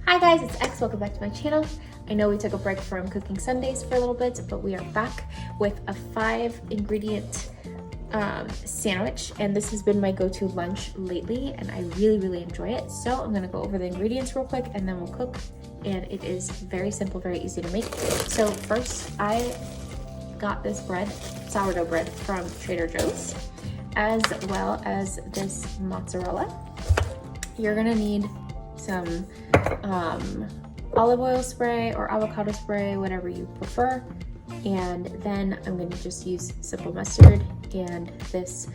Hi guys, it's X. Welcome back to my channel. I know we took a break from cooking Sundays for a little bit, but we are back with a 5-ingredient sandwich, and this has been my go-to lunch lately, and I really enjoy it. So I'm gonna go over the ingredients real quick, and then we'll cook. And it is very simple, very easy to make. So first, I got this bread, sourdough bread from Trader Joe's, as well as this mozzarella. You're gonna need some olive oil spray or avocado spray, whatever you prefer. And then I'm gonna just use simple mustard and this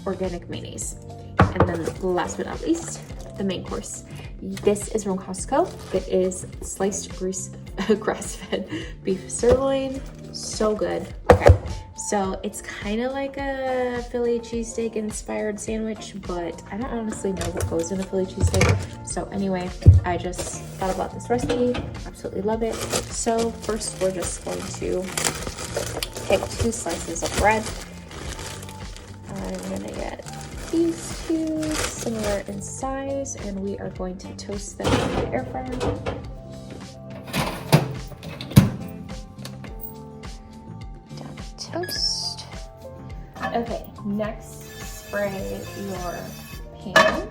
organic mayonnaise. And then last but not least, the main course. This is from Costco. It is sliced grass-fed beef sirloin. So good. Okay, so it's kind of like a Philly cheesesteak inspired sandwich, but I don't honestly know what goes in a Philly cheesesteak. So anyway, I just thought about this recipe. Absolutely love it. So first, we're just going to take 2 slices of bread. I'm gonna get these 2 similar in size, and we are going to toast them in the air fryer. Down to toast. Okay, next spray your pan.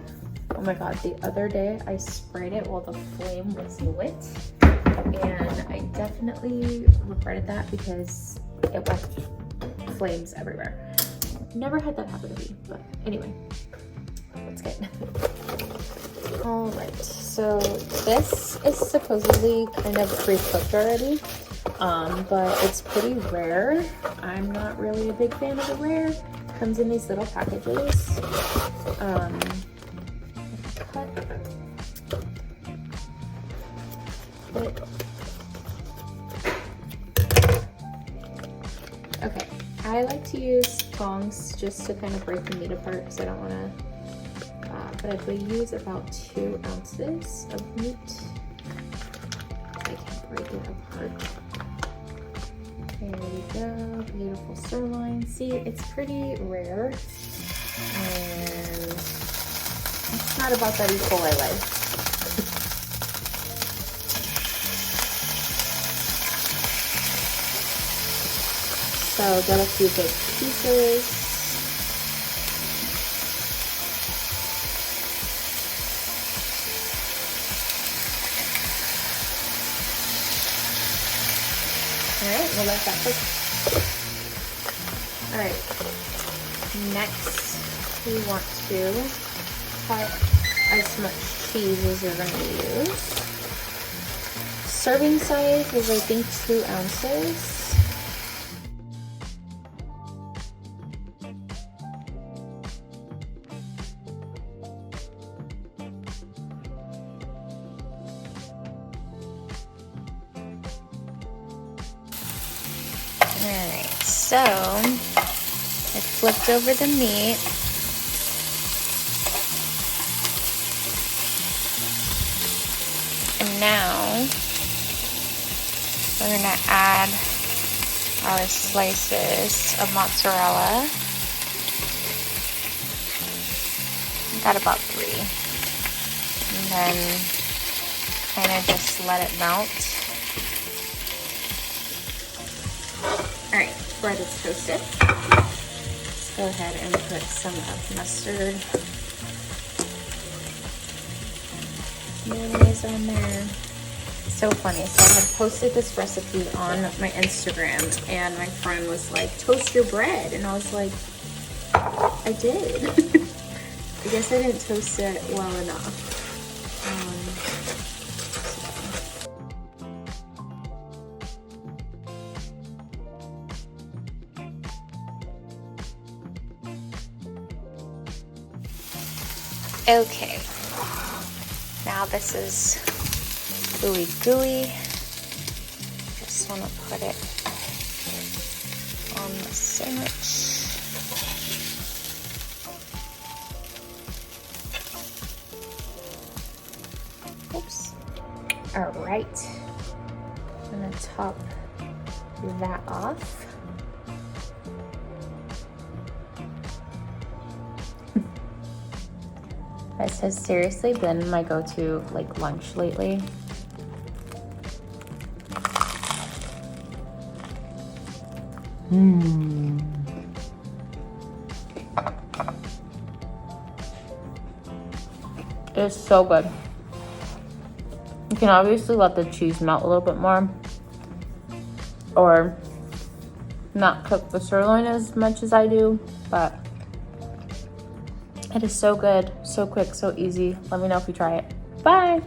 Oh my god, the other day I sprayed it while the flame was lit, and I definitely regretted that because it went flames everywhere. Never had that happen to me, but anyway, that's good. All right, so this is supposedly kind of pre-cooked already, but it's pretty rare. I'm not really a big fan of the rare. It comes in these little packages. Cut it. Okay, I like to use tongs just to kind of break the meat apart because I don't want to, but I would use about 2 ounces of meat. I can break it apart. There we go, beautiful sirloin. See, it's pretty rare, and it's not about that E. coli life. So got a few big pieces. All right, we'll let that cook. All right, next we want to cut as much cheese as you're gonna use. Serving size is I think 2 ounces. Alright, so I flipped over the meat. And now we're going to add our slices of mozzarella. Got about 3. And then kind of just let it melt. All right, bread is toasted. Let's go ahead and put some of mustard, mayonnaise on there. So funny, so I had posted this recipe on my Instagram, and my friend was like, toast your bread, and I was like, I did. I guess I didn't toast it well enough. Okay, now this is gooey. Just want to put it on the sandwich. Oops. All right, I'm gonna top that off. This has seriously been my go-to like lunch lately. It's so good. You can obviously let the cheese melt a little bit more, or not cook the sirloin as much as I do, but it is so good, so quick, so easy. Let me know if you try it. Bye.